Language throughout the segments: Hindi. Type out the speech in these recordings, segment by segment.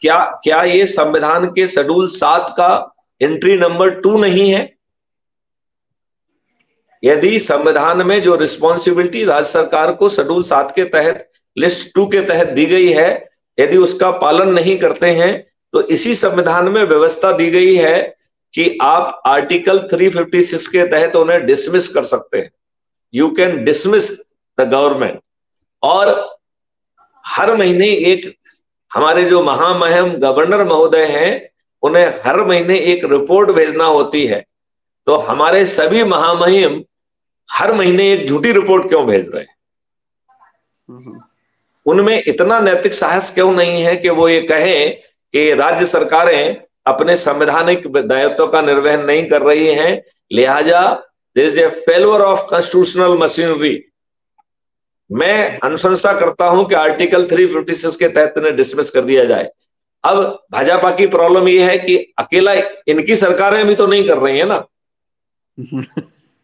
क्या क्या ये संविधान के शेड्यूल 7 का एंट्री नंबर 2 नहीं है? यदि संविधान में जो रिस्पॉन्सिबिलिटी राज्य सरकार को शेड्यूल 7 के तहत लिस्ट 2 के तहत दी गई है, यदि उसका पालन नहीं करते हैं, तो इसी संविधान में व्यवस्था दी गई है कि आप आर्टिकल 356 के तहत उन्हें डिसमिस कर सकते हैं। You can dismiss the government. और हर महीने एक हमारे जो महामहिम गवर्नर महोदय हैं, उन्हें हर महीने एक रिपोर्ट भेजना होती है। तो हमारे सभी महामहिम हर महीने एक झूठी रिपोर्ट क्यों भेज रहे हैं? उनमें इतना नैतिक साहस क्यों नहीं है कि वो ये कहें कि राज्य सरकारें अपने संवैधानिक दायित्व का निर्वहन नहीं कर रही हैं, लिहाजा there is a failure of constitutional machinery. मैं अनुशंसा करता हूं कि आर्टिकल 356 के तहत इन्हें डिसमिस कर दिया जाए। अब भाजपा की प्रॉब्लम यह है कि अकेला इनकी सरकारें भी तो नहीं कर रही है ना,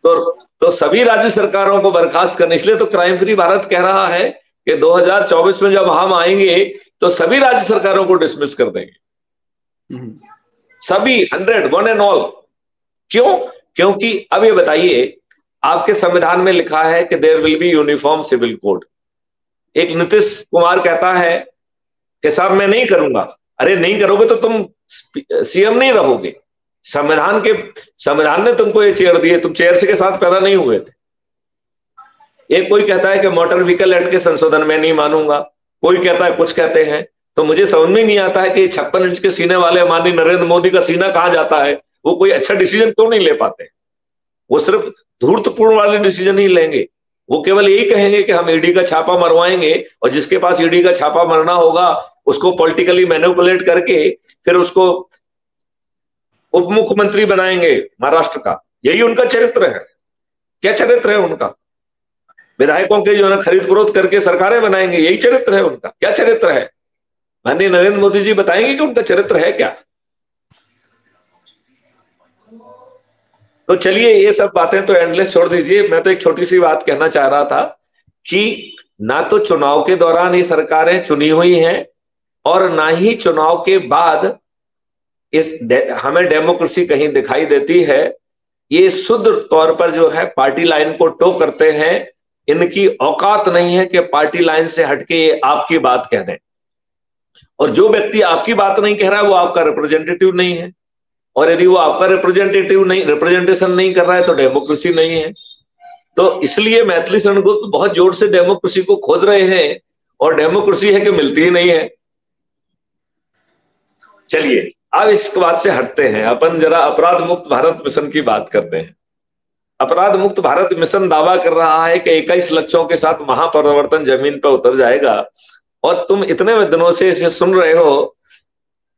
तो सभी राज्य सरकारों को बर्खास्त करने, इसलिए तो क्राइम फ्री भारत कह रहा है कि 2024 में जब हम आएंगे तो सभी राज्य सरकारों को डिसमिस कर देंगे, सभी 100 वन एंड ऑल। क्यों? क्योंकि अब ये बताइए, आपके संविधान में लिखा है कि there will be uniform civil code. एक नीतीश कुमार कहता है कि साहब मैं नहीं करूंगा। अरे नहीं करोगे तो तुम सीएम नहीं रहोगे। संविधान ने तुमको ये चेयर दी है, तुम चेयर से के साथ पैदा नहीं हुए थे। एक कोई कहता है कि मोटर व्हीकल एक्ट के संशोधन में नहीं मानूंगा, कोई कहता है कुछ कहते हैं। तो मुझे समझ में नहीं आता है कि 56 इंच के सीने वाले माननीय नरेंद्र मोदी का सीना कहां जाता है। वो कोई अच्छा डिसीजन क्यों नहीं ले पाते? वो सिर्फ धूर्तपूर्ण वाले डिसीजन ही लेंगे। वो केवल यही कहेंगे कि हम ईडी का छापा मरवाएंगे, और जिसके पास ईडी का छापा मरना होगा उसको पॉलिटिकली मैनिपुलेट करके फिर उसको उप मुख्यमंत्री बनाएंगे महाराष्ट्र का। यही उनका चरित्र है। क्या चरित्र है उनका? विधायकों के जो है खरीद फरोख्त करके सरकारें बनाएंगे, यही चरित्र है उनका। क्या चरित्र है? माननीय नरेंद्र मोदी जी बताएंगे कि उनका चरित्र है क्या? तो चलिए ये सब बातें तो एंडलेस छोड़ दीजिए। मैं तो एक छोटी सी बात कहना चाह रहा था कि ना तो चुनाव के दौरान ये सरकारें चुनी हुई हैं, और ना ही चुनाव के बाद हमें डेमोक्रेसी कहीं दिखाई देती है। ये शुद्ध तौर पर जो है पार्टी लाइन को टो करते हैं। इनकी औकात नहीं है कि पार्टी लाइन से हटके ये आपकी बात कह दें, और जो व्यक्ति आपकी बात नहीं कह रहा है वो आपका रिप्रेजेंटेटिव नहीं है, और यदि वो आपका रिप्रेजेंटेशन नहीं कर रहा है तो डेमोक्रेसी नहीं है। तो इसलिए मैथिली शरण गुप्त बहुत जोर से डेमोक्रेसी को खोज रहे हैं, और डेमोक्रेसी है कि मिलती ही नहीं है। चलिए अब इस बात से हटते हैं, अपन जरा अपराध मुक्त भारत मिशन की बात करते हैं। अपराध मुक्त भारत मिशन दावा कर रहा है कि 21 लक्ष्यों के साथ महापरिवर्तन जमीन पर उतर जाएगा, और तुम इतने दिनों से इसे सुन रहे हो।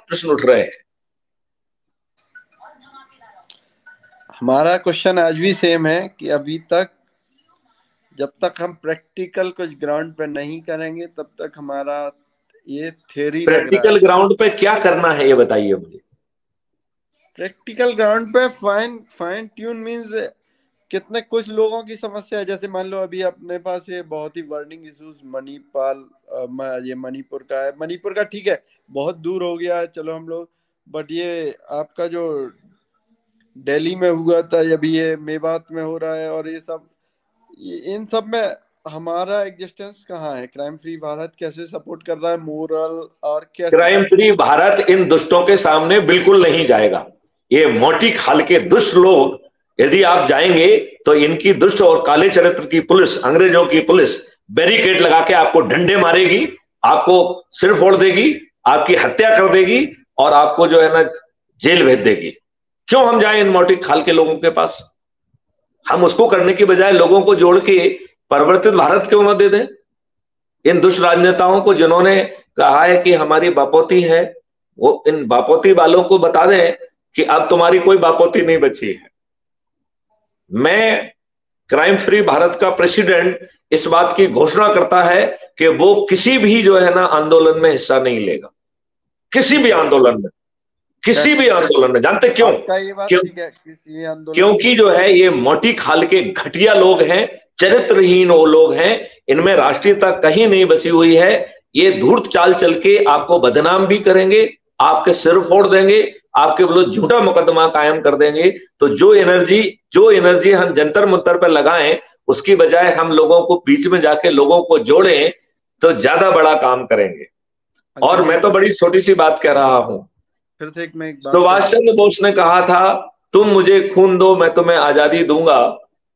प्रश्न उठ रहे हैं? हमारा क्वेश्चन आज भी सेम है कि अभी तक जब तक हम प्रैक्टिकल कुछ ग्राउंड पे नहीं करेंगे तब तक हमारा ये थ्योरी प्रैक्टिकल ग्राउंड पे क्या करना है ये बताइए मुझे। प्रैक्टिकल ग्राउंड पे फाइन ट्यून मींस कितने कुछ लोगों की समस्या है। जैसे मान लो अभी अपने पास ये बहुत ही बर्निंग इश्यूज ये मणिपुर का है। मणिपुर का ठीक है, बहुत दूर हो गया है, चलो हम लोग, बट ये आपका जो दिल्ली में हुआ था, अभी ये मेवात में हो रहा है, और ये सब, इन सब में हमारा एग्जिस्टेंस कहाँ है? क्राइम फ्री भारत कैसे सपोर्ट कर रहा है मोरल, और कैसे? क्राइम फ्री भारत इन दुष्टों के सामने बिल्कुल नहीं जाएगा। ये मोटी खाल के दुष्ट लोग यदि आप जाएंगे तो इनकी दुष्ट और काले चरित्र की पुलिस, अंग्रेजों की पुलिस बैरिकेड लगा के आपको डंडे मारेगी, आपको सिर फोड़ देगी, आपकी हत्या कर देगी, और आपको जो है ना जेल भेज देगी। क्यों हम जाएं इन मोटी खाल के लोगों के पास? हम उसको करने की बजाय लोगों को जोड़ के परिवर्तित भारत क्यों न दे दें? इन दुष्ट राजनेताओं को जिन्होंने कहा है कि हमारी बापोती है, वो इन बापोती वालों को बता दें कि अब तुम्हारी कोई बापोती नहीं बची है। मैं क्राइम फ्री भारत का प्रेसिडेंट इस बात की घोषणा करता है कि वो किसी भी जो है ना आंदोलन में हिस्सा नहीं लेगा। किसी भी आंदोलन में, किसी भी आंदोलन में। जानते क्यों? क्योंकि जो है ये मोटी खाल के घटिया लोग हैं, चरित्रहीन वो लोग हैं, इनमें राष्ट्रीयता कहीं नहीं बसी हुई है। ये धूर्त चाल चल के आपको बदनाम भी करेंगे, आपके सिर फोड़ देंगे, आपके विरुद्ध झूठा मुकदमा कायम कर देंगे। तो जो एनर्जी हम जंतर मंतर पर लगाएं, उसकी बजाय हम लोगों को बीच में जाके लोगों को जोड़ें तो ज्यादा बड़ा काम करेंगे। और मैं तो बड़ी छोटी सी बात कह रहा हूं, फिर से मैं एक बात, सुभाष चंद्र बोस ने कहा था, तुम मुझे खून दो मैं तुम्हें आजादी दूंगा।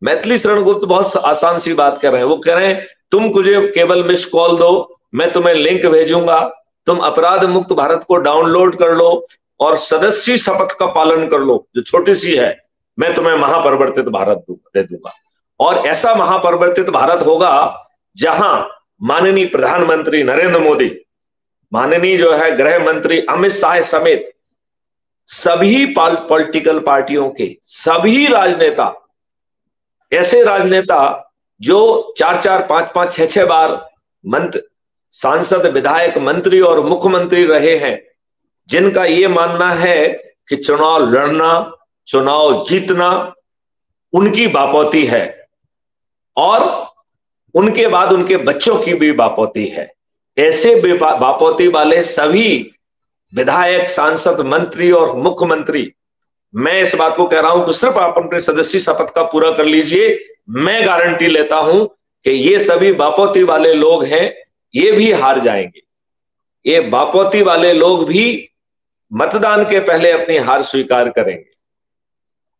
मैथिली शरण गुप्त बहुत आसान सी बात कर रहे हैं। वो कह रहे हैं तुम मुझे केवल मिस कॉल दो, मैं तुम्हें लिंक भेजूंगा, तुम अपराध मुक्त भारत को डाउनलोड कर लो और सदस्य शपथ का पालन कर लो जो छोटी सी है, मैं तुम्हें महापरिवर्तित भारत दे दूंगा। और ऐसा महापरिवर्तित भारत होगा जहां माननीय प्रधानमंत्री नरेंद्र मोदी, माननीय जो है गृह मंत्री अमित शाह समेत सभी पॉलिटिकल पार्टियों के सभी राजनेता, ऐसे राजनेता जो 4-4, 5-5, 6-6 बार सांसद, विधायक, मंत्री और मुख्यमंत्री रहे हैं, जिनका ये मानना है कि चुनाव लड़ना, चुनाव जीतना उनकी बापौती है और उनके बाद उनके बच्चों की भी बापौती है। ऐसे बापौती वाले सभी विधायक, सांसद, मंत्री और मुख्यमंत्री, मैं इस बात को कह रहा हूं कि सिर्फ आप अपने सदस्य शपथ का पूरा कर लीजिए, मैं गारंटी लेता हूं कि ये सभी बापौती वाले लोग हैं, ये भी हार जाएंगे। ये बापौती वाले लोग भी मतदान के पहले अपनी हार स्वीकार करेंगे।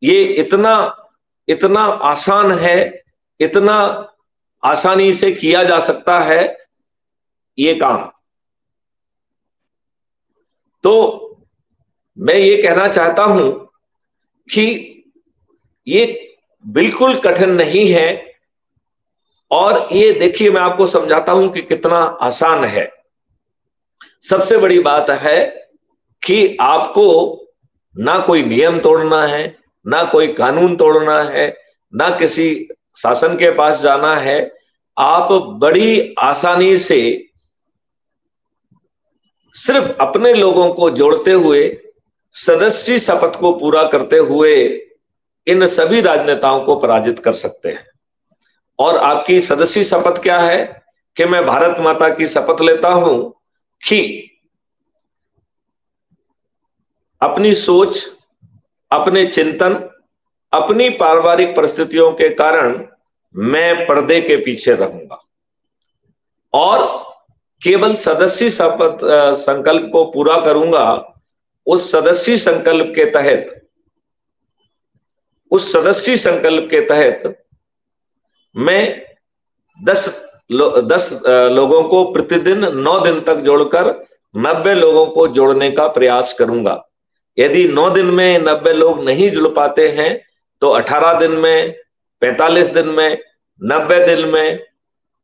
ये इतना आसान है, इतना आसानी से किया जा सकता है ये काम। तो मैं ये कहना चाहता हूं कि ये बिल्कुल कठिन नहीं है और ये देखिए मैं आपको समझाता हूं कि कितना आसान है। सबसे बड़ी बात है कि आपको ना कोई नियम तोड़ना है, ना कोई कानून तोड़ना है, ना किसी शासन के पास जाना है। आप बड़ी आसानी से सिर्फ अपने लोगों को जोड़ते हुए, सदस्य शपथ को पूरा करते हुए इन सभी राजनेताओं को पराजित कर सकते हैं। और आपकी सदस्य शपथ क्या है कि मैं भारत माता की शपथ लेता हूं कि अपनी सोच, अपने चिंतन, अपनी पारिवारिक परिस्थितियों के कारण मैं पर्दे के पीछे रहूंगा और केवल सदस्य शपथ संकल्प को पूरा करूंगा। उस सदस्य संकल्प के तहत मैं 10 लोगों को प्रतिदिन 9 दिन तक जोड़कर 90 लोगों को जोड़ने का प्रयास करूंगा। यदि 9 दिन में 90 लोग नहीं जुड़ पाते हैं तो 18 दिन में, 45 दिन में, 90 दिन में,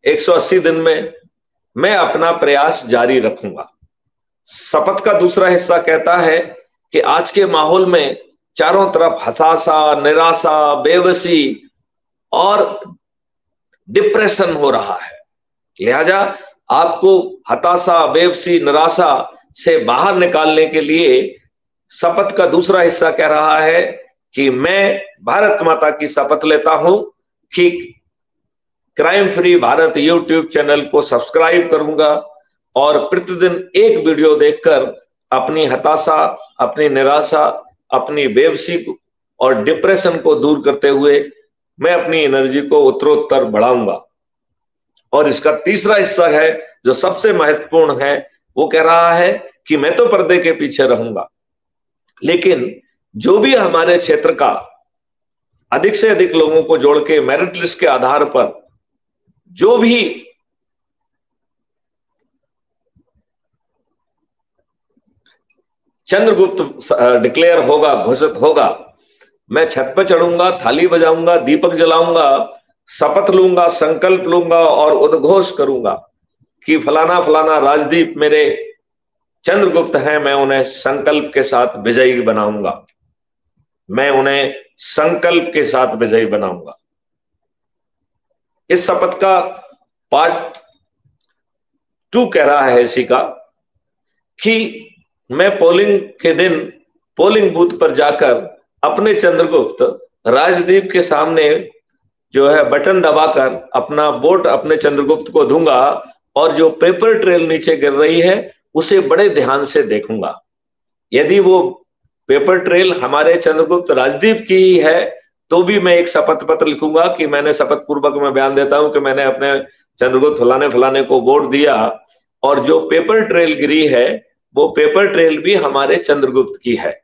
180 दिन में मैं अपना प्रयास जारी रखूंगा। शपथ का दूसरा हिस्सा कहता है कि आज के माहौल में चारों तरफ हताशा, निराशा, बेबसी और डिप्रेशन हो रहा है। लिहाजा आपको हताशा, बेबसी, निराशा से बाहर निकालने के लिए शपथ का दूसरा हिस्सा कह रहा है कि मैं भारत माता की शपथ लेता हूं कि crime free Bharat YouTube channel को सब्सक्राइब करूंगा और प्रतिदिन एक वीडियो देखकर अपनी हताशा, अपनी निराशा, अपनी बेबसी और डिप्रेशन को दूर करते हुए मैं अपनी एनर्जी को उत्तरोत्तर बढ़ाऊंगा। और इसका तीसरा हिस्सा है जो सबसे महत्वपूर्ण है, वो कह रहा है कि मैं तो पर्दे के पीछे रहूंगा, लेकिन जो भी हमारे क्षेत्र का अधिक से अधिक लोगों को जोड़ के मेरिट लिस्ट के आधार पर जो भी चंद्रगुप्त डिक्लेयर होगा, घोषित होगा, मैं छत पर चढ़ूंगा, थाली बजाऊंगा, दीपक जलाऊंगा, शपथ लूंगा, संकल्प लूंगा और उद्घोष करूंगा कि फलाना फलाना राजदीप मेरे चंद्रगुप्त हैं, मैं उन्हें संकल्प के साथ विजयी बनाऊंगा, मैं उन्हें संकल्प के साथ विजयी बनाऊंगा। इस शपथ का पार्ट 2 कह रहा है इसी का कि मैं पोलिंग के दिन पोलिंग बूथ पर जाकर अपने चंद्रगुप्त राजदीप के सामने जो है बटन दबाकर अपना वोट अपने चंद्रगुप्त को दूंगा और जो पेपर ट्रेल नीचे गिर रही है उसे बड़े ध्यान से देखूंगा। यदि वो पेपर ट्रेल हमारे चंद्रगुप्त राजदीप की ही है तो भी मैं एक शपथ पत्र लिखूंगा कि मैंने शपथ पूर्वक मैं बयान देता हूं कि मैंने अपने चंद्रगुप्त फलाने फलाने को वोट दिया, और जो पेपर ट्रेल गिरी है वो पेपर ट्रेल भी हमारे चंद्रगुप्त की है।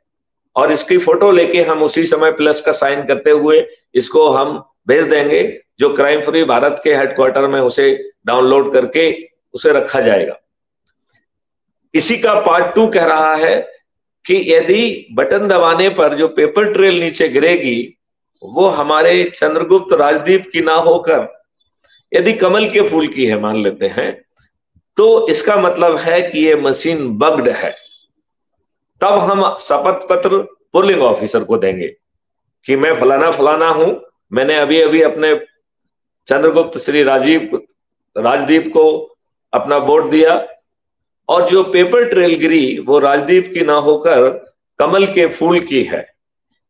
और इसकी फोटो लेके हम उसी समय प्लस का साइन करते हुए इसको हम भेज देंगे, जो क्राइम फ्री भारत के हेडक्वार्टर में उसे डाउनलोड करके उसे रखा जाएगा। इसी का पार्ट 2 कह रहा है कि यदि बटन दबाने पर जो पेपर ट्रेल नीचे गिरेगी वो हमारे चंद्रगुप्त राजदीप की ना होकर यदि कमल के फूल की है मान लेते हैं, तो इसका मतलब है कि ये मशीन बग्ड है। तब हम शपथ पत्र पोलिंग ऑफिसर को देंगे कि मैं फलाना फलाना हूं, मैंने अभी अभी अपने चंद्रगुप्त श्री राजदीप को अपना वोट दिया, और जो पेपर ट्रेल गिरी वो राजदीप की ना होकर कमल के फूल की है।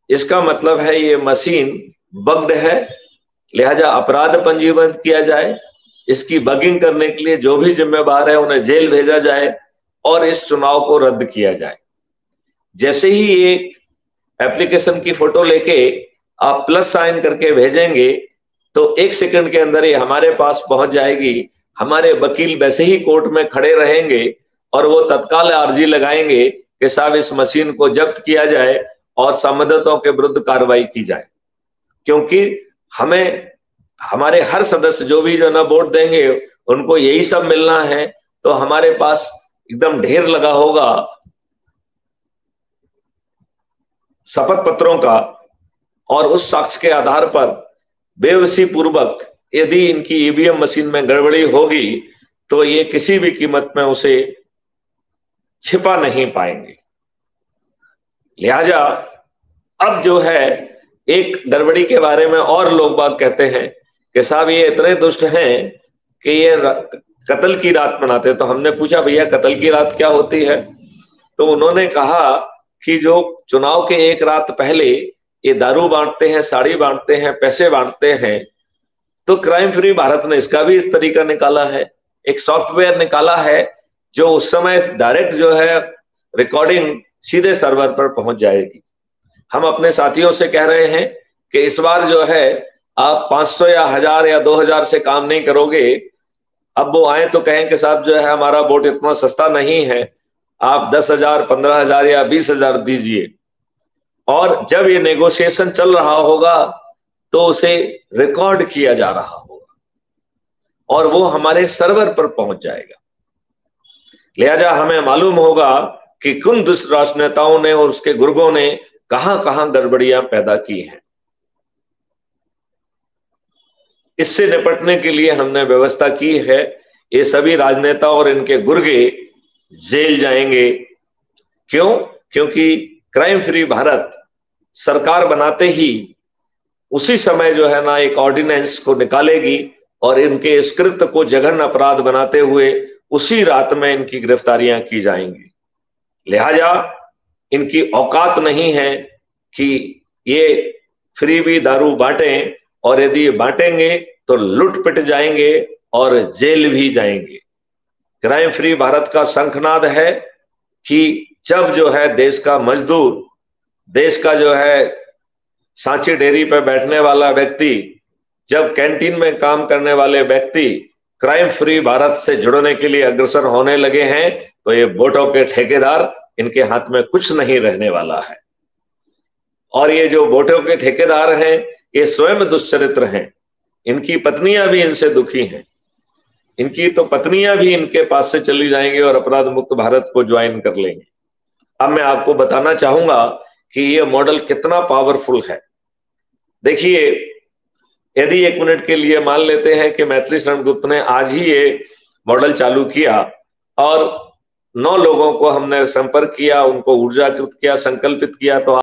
इसका मतलब है ये मशीन बग्ड है, लिहाजा अपराध पंजीबद्ध किया जाए। इसकी बगिंग करने के लिए जो भी जिम्मेवार है उन्हें जेल भेजा जाए और इस चुनाव को रद्द किया जाए। जैसे ही ये एप्लीकेशन की फोटो लेके आप प्लस साइन करके भेजेंगे तो 1 सेकंड के अंदर ये हमारे पास पहुंच जाएगी। हमारे वकील वैसे ही कोर्ट में खड़े रहेंगे और वो तत्काल अर्जी लगाएंगे कि साहब इस मशीन को जब्त किया जाए और संबंधितों के विरुद्ध कार्रवाई की जाए, क्योंकि हमें हमारे हर सदस्य जो भी ना वोट देंगे उनको यही सब मिलना है। तो हमारे पास एकदम ढेर लगा होगा शपथ पत्रों का, और उस साक्ष्य के आधार पर बेवसी पूर्वक यदि इनकी ईवीएम मशीन में गड़बड़ी होगी तो ये किसी भी कीमत में उसे छिपा नहीं पाएंगे। लिहाजा अब जो है एक गड़बड़ी के बारे में और लोग बात कहते हैं कि साहब ये इतने दुष्ट हैं कि ये कत्ल की रात मनाते। तो हमने पूछा भैया कत्ल की रात क्या होती है, तो उन्होंने कहा कि जो चुनाव के एक रात पहले ये दारू बांटते हैं, साड़ी बांटते हैं, पैसे बांटते हैं, तो क्राइम फ्री भारत ने इसका भी एक तरीका निकाला है, एक सॉफ्टवेयर निकाला है जो उस समय डायरेक्ट जो है रिकॉर्डिंग सीधे सर्वर पर पहुंच जाएगी। हम अपने साथियों से कह रहे हैं कि इस बार जो है आप 500 या 1000 या 2000 से काम नहीं करोगे। अब वो आए तो कहें कि साहब जो है हमारा वोट इतना सस्ता नहीं है, आप 10,000, 15,000 या 20,000 दीजिए, और जब ये नेगोशिएशन चल रहा होगा तो उसे रिकॉर्ड किया जा रहा होगा और वो हमारे सर्वर पर पहुंच जाएगा। लिहाजा हमें मालूम होगा कि किन दुष्ट राजनेताओं ने और उसके गुर्गों ने कहां कहां गड़बड़ियां पैदा की हैं। इससे निपटने के लिए हमने व्यवस्था की है, ये सभी राजनेता और इनके गुर्गे जेल जाएंगे। क्यों? क्योंकि क्राइम फ्री भारत सरकार बनाते ही उसी समय जो है ना एक ऑर्डिनेंस को निकालेगी और इनके इस कृत्य को जघन्य अपराध बनाते हुए उसी रात में इनकी गिरफ्तारियां की जाएंगी। लिहाजा इनकी औकात नहीं है कि ये फ्री भी दारू बांटें, और यदि ये बांटेंगे तो लुट पिट जाएंगे और जेल भी जाएंगे। क्राइम फ्री भारत का शंखनाद है कि जब जो है देश का मजदूर, देश का जो है सांची डेयरी पर बैठने वाला व्यक्ति, जब कैंटीन में काम करने वाले व्यक्ति क्राइम फ्री भारत से जुड़ने के लिए अग्रसर होने लगे हैं, तो ये वोटों के ठेकेदार इनके हाथ में कुछ नहीं रहने वाला है। और ये जो वोटों के ठेकेदार हैं ये स्वयं दुष्चरित्र हैं, इनकी पत्नियां भी इनसे दुखी हैं, इनकी तो पत्नियां भी इनके पास से चली जाएंगी और अपराध मुक्त भारत को ज्वाइन कर लेंगे। अब मैं आपको बताना चाहूंगा कि ये मॉडल कितना पावरफुल है। देखिए, यदि 1 मिनट के लिए मान लेते हैं कि मैथिली शरण गुप्त ने आज ही ये मॉडल चालू किया और 9 लोगों को हमने संपर्क किया, उनको ऊर्जाकृत किया, संकल्पित किया, तो